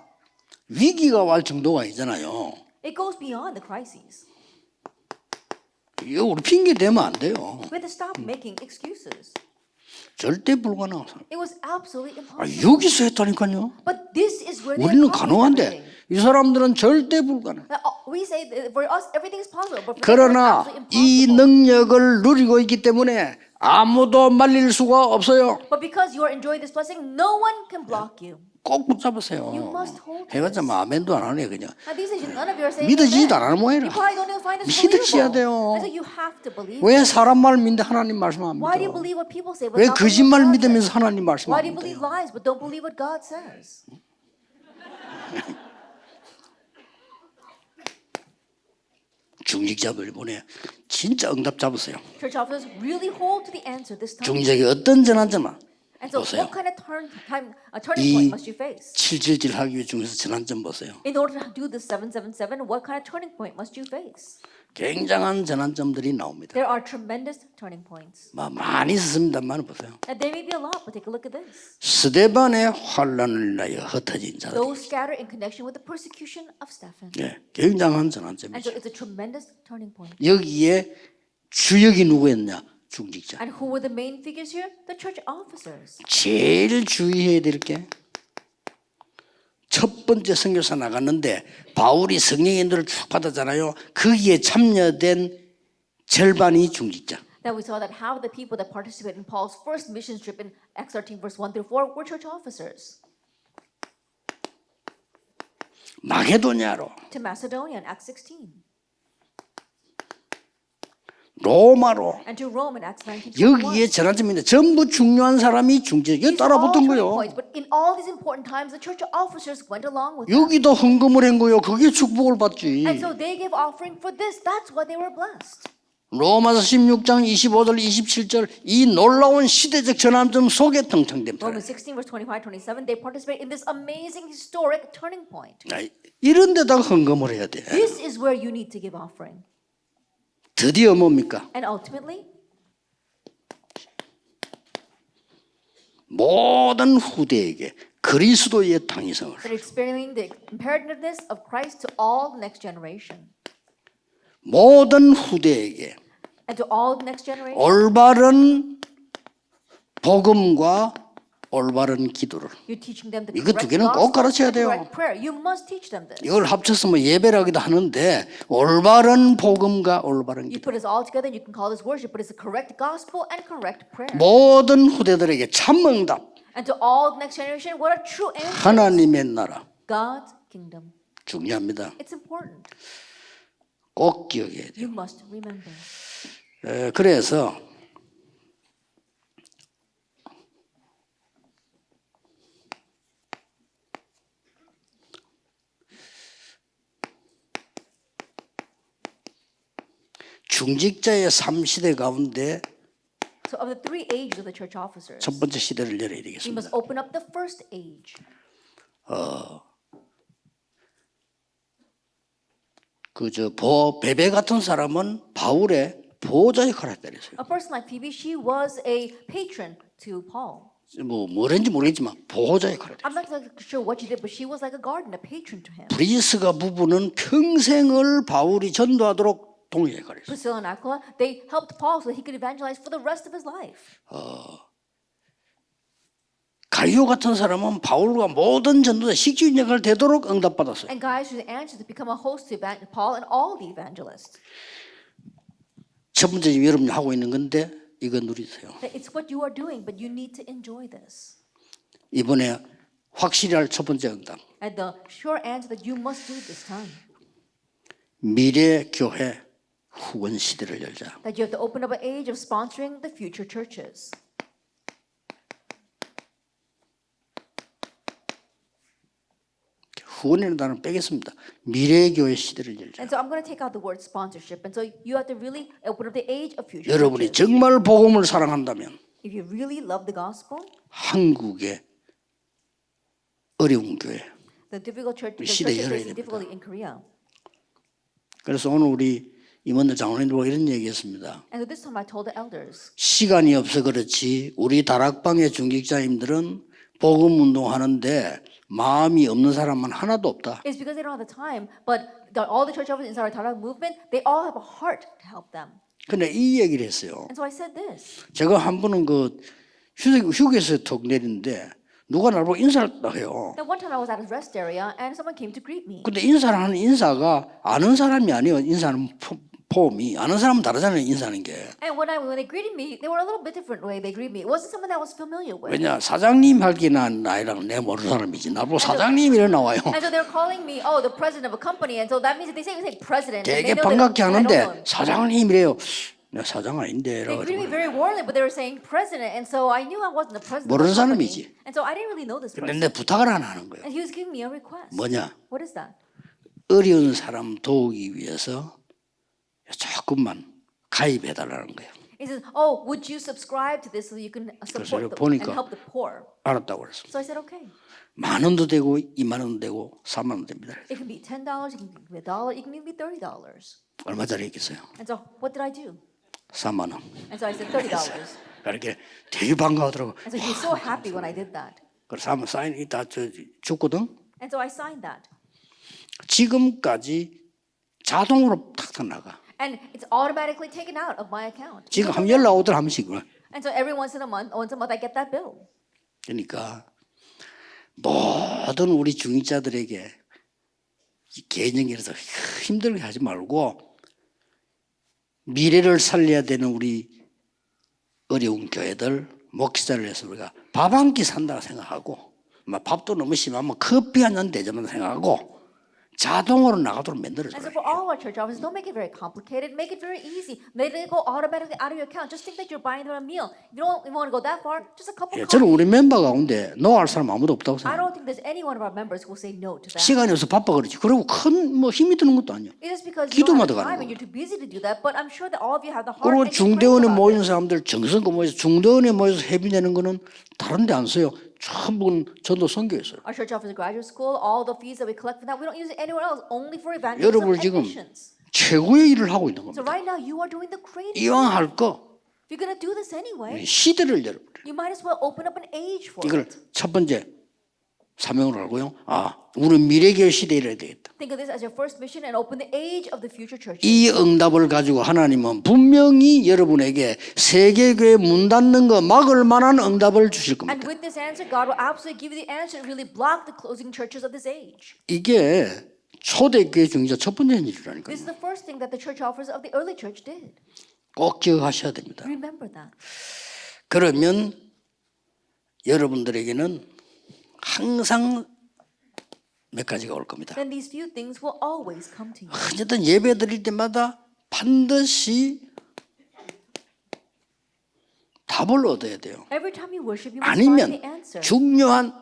위기가 올 정도가 아니잖아요. It goes beyond the crises. 이거 우리 핑계 대면 안 돼요. We have to stop making excuses. 절대 불가능하다. It was absolutely impossible. 여기서 했다니까요. But this is where they 우리는 accomplished 가능한데 everything. 이 사람들은 절대 불가능. Now, we say that for us everything is possible, but for them it's 그러나 absolutely 이 impossible. 능력을 누리고 있기 때문에 아무도 말릴 수가 없어요. But because you are enjoying this blessing, no one can block you. 꼭 붙잡으세요. You must hold 해봤자 뭐 아멘도 안 하네 그냥. Now these days, none of you are saying 믿어지지도 amen. 않는 모양이라. You probably don't even find this 믿으셔야 believable. 돼요. And so you have to believe. 왜 사람 말 믿는데 하나님 말씀 안 Why do you 믿어? believe what people say, but 왜 not believe 거짓말 what God 믿으면서 says? 하나님 말씀 Why 안 do you believe 믿어요? lies, but don't believe what God says? 중직자들 이번에 진짜 응답 잡으세요. Church officers really hold to the answer this time. 중직이 어떤 전환점만 And so, 보세요. what kind of turning 이 point must you face? 777 하기 위해 중에서 전환점 보세요. In order to do the 777, what kind of turning point must you face? 굉장한 전환점들이 나옵니다. There are tremendous turning points. 많이 있습니다만 보세요. And there may be a lot, but take a look at this. 스데반의 환란을 인하여 흩어진 자들. Those scattered in connection with the persecution of Stephen. 예, 굉장한 And so 전환점이죠. it's a tremendous turning point. 여기에 주역이 누구였냐? 중직자. And who were the main figures here? The church officers. 제일 주의해야 될 게 첫 번째 선교사 나갔는데 바울이 성령의 인도를 쭉 받았잖아요. 거기에 참여된 절반이 중직자. That we saw that half of the people that participated in Paul's first mission trip in Acts 13, verse 1 through 4 were church officers. 마게도냐로, To Macedonia in Acts 16. 로마로. And to Rome in Acts 19. 여기에 전환점인데 전부 중요한 사람이 중직자. 여기 따라붙은 거예요. But in all these important times, the church officers went along with them. 여기도 헌금을 한 거예요. 그게 축복을 받지. And so they gave offering for this. That's why they were blessed. 로마서 16장 25절 27절 이 놀라운 시대적 전환점 속에 등장됩니다. Romans 16, verse 25, 27, they participate in this amazing historic turning point. 이런 데다가 헌금을 해야 돼. This is where you need to give offering. 드디어 뭡니까? And ultimately, 모든 후대에게 그리스도의 당위성을 they're experiencing the imperativeness of Christ to all the next generation. 모든 후대에게 And to all the next generation, 올바른 복음과 올바른 기도를 you're teaching them the 이거 두 correct 개는 꼭 gospel 가르쳐야 and 돼요. correct prayer. You must teach them this. 이걸 합쳐서 뭐 예배라기도 하는데 올바른 복음과 올바른 You 기도. put us all together, you can call this worship, but it's the correct gospel and correct prayer. 모든 후대들에게 참응답. And to all the next generation, what a true answer. 하나님의 나라 God's kingdom. 중요합니다. It's important. 꼭 기억해야 돼요. You must remember. 그래서 중직자의 3시대 가운데 So of the three ages of the church officers, 첫 번째 시대를 열어야 we 되겠습니다. must open up the first age. 베베 같은 사람은 바울의 보호자 역할을 했다 그랬어요. A person like Phoebe, she was a patron to Paul. 뭐랬는지 모르겠지만 보호자 역할을 했다. I'm not exactly sure what she did, but she was like a guardian, a patron to him. 브리스가 부부는 평생을 바울이 전도하도록 동행 역할을 했어요. Priscilla and Aquila, they helped Paul so that he could evangelize for the rest of his life. 갈리오 같은 사람은 바울과 모든 전도자 식주인 역할을 되도록 응답받았어요. And guys who answered to become a host to Paul and all the evangelists. 첫 번째 지금 여러분이 하고 있는 건데 이거 누리세요. It's what you are doing, but you need to enjoy this. 이번에 확실히 할 첫 번째 응답. And the sure answer that you must do this time. 미래 교회 후원 시대를 열자. That you have to open up an age of sponsoring the future churches. 후원이라는 단어를 빼겠습니다. 미래 교회 시대를 열자. And so I'm going to take out the word sponsorship. And so you have to really open up the age of future 여러분이 churches. 정말 복음을 사랑한다면 If you really love the gospel, 한국의 어려운 교회. the difficult church, the 시대에 churches 열어야 facing 됩니다. difficulty in Korea. 그래서 오늘 우리 임원들 장로님들과 이런 얘기했습니다. And so this time I told the elders, 시간이 없어 그렇지 우리 다락방의 중직자님들은 복음 운동하는데 마음이 없는 사람은 하나도 없다. it's because they don't have the time, but all the church officers inside our Tarak movement, they all have a heart to help them. 근데 이 얘기를 했어요. And so I said this. 제가 한 번은 그 휴게소에 톡 내리는데 누가 나를 보고 인사를 해요. Then one time I was at a rest area and someone came to greet me. 근데 인사를 하는 인사가 아는 사람이 아니에요. 인사하는 폼이 아는 사람은 다르잖아요. 인사하는 게. And when they greeted me, they were a little bit different way they greeted me. It wasn't someone that I was familiar with. 왜냐 사장님 할기는 나이랑 내 모르는 사람이지. 나보고 사장님 이래 나와요. And so they're calling me, oh, the president of a company. And so that means that they say president. And 되게 they know 반갑게 that I don't know 하는데 him. 사장님이래요. 내가 사장 아닌데. They greeted me very warmly, but they were saying president. And so I knew I wasn't the president of 모르는 a company. 사람이지. And so I didn't really know this 근데 person. 내 부탁을 하나 하는 거예요. And he was giving me a request. 뭐냐? What is that? 어려운 사람 도우기 위해서 조금만 가입해달라는 거예요. He says, oh, would you subscribe to this so you can support the, and help the poor? 알았다고 그랬습니다. So I said, okay. 만 원도 되고 2만 원도 되고 3만 원 됩니다. It can be $10, it can be $1, it can even be $30. 얼마짜리 있겠어요? And so what did I do? 3만 원. And so I said $30. 이렇게 되게 반가워하더라고. And so he was so happy when I did that. 그래서 한번 사인이 다 줬거든. And so I signed that. 지금까지 자동으로 탁탁 나가. And it's automatically taken out of my account. 지금 한 연락 오더라 한 번씩. And so every once a month I get that bill. 그러니까 모든 우리 중직자들에게 개인적이라서 힘들게 하지 말고 미래를 살려야 되는 우리 어려운 교회들 목회자를 해서 우리가 밥 한 끼 산다고 생각하고 막 밥도 너무 심하면 커피 한 잔 대접한다 생각하고 자동으로 나가도록 만들어줘요. And so for all our church offices, don't make it very complicated. Make it very easy. Let it go automatically out of your account. Just think that you're buying them a meal. If you don't want to go that far, just a cup of coffee. 저는 우리 멤버 가운데 노할 사람 아무도 없다고 I 생각해요. don't think there's any one of our members who will say no to that. 시간이 없어 바빠 그러지. 그리고 큰 뭐 힘이 드는 것도 아니야. It is because you don't 기도마다 have the 가는 time and 거고. you're too busy to do that. But I'm sure that all of you have the heart. 그리고 And you pray 중대원에 about 모이는 it. 사람들 정성껏 모여서 중대원에 모여서 회비 내는 거는 다른 데 안 써요. 전부 전도 선교에 써요. Our church office graduate school, all the fees that we collect for that, we don't use it anywhere else. Only for evangelism 여러분 and 지금 missions. 최고의 일을 하고 있는 So 겁니다. right now you are doing the greatest. 이왕 할 거 If you're gonna do this anyway, 시대를 열어버려. you might as well open up an age for 이걸 it. 첫 번째 사명을 알고요. 우리는 미래교회 시대에 이래야 되겠다. Think of this as your first mission and open the age of the future churches. 이 응답을 가지고 하나님은 분명히 여러분에게 세계교회 문 닫는 거 막을 만한 응답을 주실 And 겁니다. with this answer, God will absolutely give you the answer to really block the closing churches of this age. 이게 초대교회 중직자 첫 번째 일이라니까요. This is the first thing that the church offers of the early church did. 꼭 기억하셔야 됩니다. Remember that. 그러면 여러분들에게는 항상 몇 가지가 올 겁니다. Then these few things will always come to you. 어쨌든 예배 드릴 때마다 반드시 답을 얻어야 돼요. Every time you worship, you must find 아니면 the answer. 중요한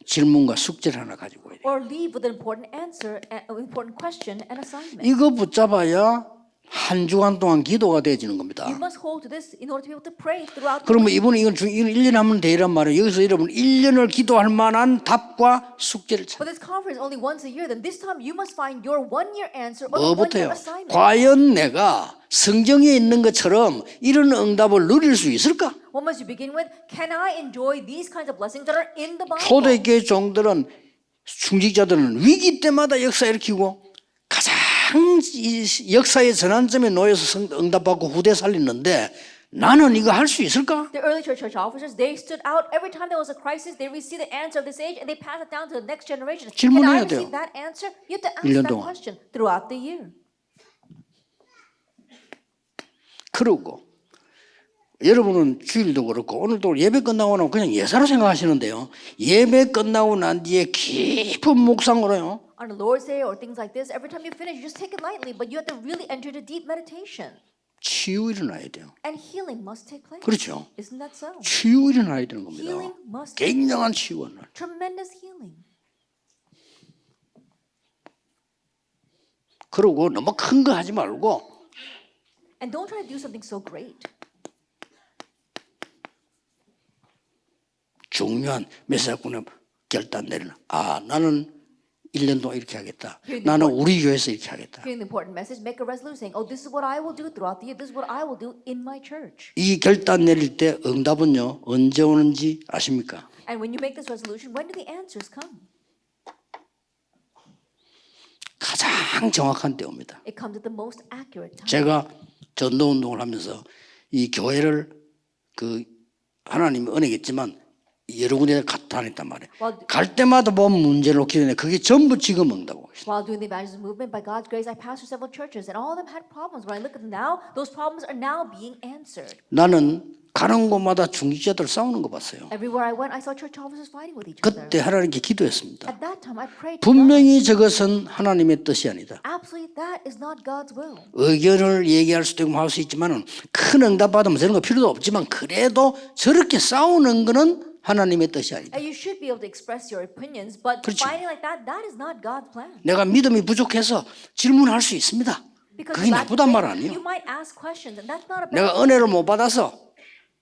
질문과 숙제를 하나 가지고 와야 돼요. Or leave with an important answer, an important question and assignment. 이거 붙잡아야 한 주간 동안 기도가 되어지는 겁니다. You must hold to this in order to be able to pray throughout the 그러면 week. 이건 1년 하면 되란 말이에요. 여기서 여러분 1년을 기도할 만한 답과 숙제를 찾아요. But this conference only once a year. Then this time you must find your 1-year answer or the 1-year 뭐부터요? assignment. 과연 내가 성경에 있는 것처럼 이런 응답을 누릴 수 있을까? What must you begin with? Can I enjoy these kinds of blessings that are in the Bible? 초대교회 종들은 중직자들은 위기 때마다 역사 일으키고 가장 이 역사의 전환점에 놓여서 응답받고 후대 살리는데 나는 이거 할 수 있을까? The early church officers, they stood out every time there was a crisis. They received the answer of this age and they passed it down to the next generation. Can I 질문해야 돼요. receive that answer? You have to ask 1년 that 동안. question throughout the year. 그러고 여러분은 주일도 그렇고 오늘도 예배 끝나고 나면 그냥 예사로 생각하시는데요. 예배 끝나고 난 뒤에 깊은 묵상으로요. On the Lord's Day or things like this, every time you finish, you just take it lightly, but you have to really enter into deep meditation. 치유 일어나야 돼요. And healing must take place. 그렇죠. Isn't that so? 치유 일어나야 되는 겁니다. Healing must take place. 굉장한 치유가 일어나요. Tremendous healing. 그러고 너무 큰 거 하지 말고 And don't try to do something so great. 중요한 메시아군의 결단 내리는 나는 1년 동안 이렇게 하겠다. 나는 우리 교회에서 이렇게 하겠다. Hearing the important message, make a resolution saying, oh, this is what I will do throughout the year. This is what I will do in my church. 이 결단 내릴 때 응답은요 언제 오는지 아십니까? And when you make this resolution, when do the answers come? 가장 정확한 때 옵니다. It comes at the most accurate time. 제가 전도 운동을 하면서 이 교회를 하나님이 은혜겠지만 여러 군데 다녔단 말이에요. 갈 때마다 보면 문제를 놓게 되네. 그게 전부 지금 응답하고 있어요. While doing the evangelism movement, by God's grace, I pastored several churches, and all of them had problems. When I look at them now, those problems are now being answered. 나는 가는 곳마다 중직자들 싸우는 거 봤어요. Everywhere I went, I saw church officers fighting with each other. 그때 하나님께 기도했습니다. At that time, I prayed. to God. 분명히 저것은 하나님의 뜻이 아니다. Absolutely, that is not God's will. 의견을 얘기할 수도 있고 할 수 있지만 큰 응답 받으면 저런 거 필요도 없지만 그래도 저렇게 싸우는 거는 하나님의 뜻이 아니다. And you should be able to express your opinions, but 그렇죠. fighting like that is not God's plan. 내가 믿음이 부족해서 질문할 수 있습니다. Because 그게 you lack 나쁘단 말 faith, 아니에요. you might ask questions, and that's not a bad 내가 은혜를 못 받아서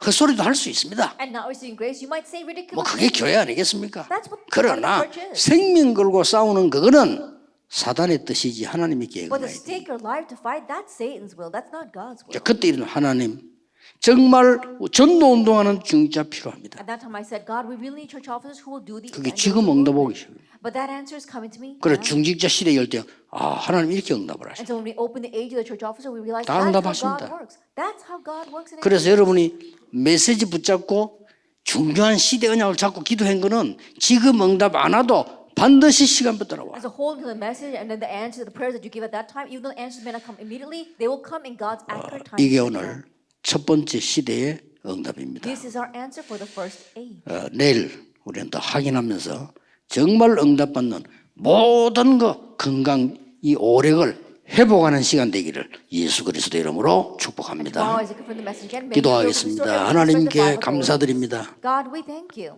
헛소리도 할 수 있습니다. And not receiving grace, you might say ridiculous 뭐 그게 things. 교회 아니겠습니까? That's what 그러나 the church is. 생명 걸고 싸우는 그거는 사단의 뜻이지 하나님의 계획은 But to 아니다. stake your life to fight, that's Satan's will. That's not God's will. 그때 이런 하나님 정말 전도 운동하는 중직자 필요합니다. At that time, I said, God, we really need church officers who will do the 그게 evangelism 지금 응답 오기 movement. 시작해요. But that answer is coming to me. 그래 now. 중직자 시대 열 때 하나님 이렇게 응답을 하시죠. And so when we open the age of the church officer, we realize 다 that's how 응답하십니다. God works. That's how God works in 그래서 여러분이 메시지 붙잡고 중요한 시대 언약을 잡고 기도한 거는 지금 응답 안 와도 반드시 시간부터 따라와. As a whole to the message and then the answer to the prayers that you give at that time, even though the answers may not come immediately, they will come in God's accurate time. 이게 오늘 첫 번째 시대의 응답입니다. This is our answer for the first age. 내일 우리는 더 확인하면서 정말 응답받는 모든 거 건강 이 오력을 회복하는 시간 되기를 예수 그리스도 이름으로 축복합니다. Tomorrow, as you confirm the message again, may you 기도하겠습니다. restore 하나님께 everything 감사드립니다. God, we thank you.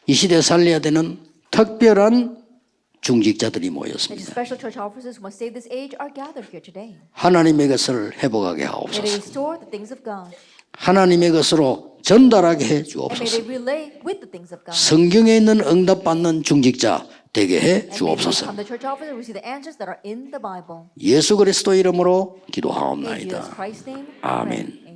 이 시대에 살려야 되는 특별한 중직자들이 That the 모였습니다. special church officers who must save this age are gathered here today. 하나님의 것을 회복하게 May they 하옵소서. restore the things of God. 하나님의 것으로 전달하게 해 And may 주옵소서. they relay with the things of God. 성경에 있는 응답받는 중직자 되게 해 And may they 주옵소서. become the church officers who receive the answers that are in the Bible. 예수 그리스도 이름으로 In Jesus 기도하옵나이다. Christ's name, 아멘. amen.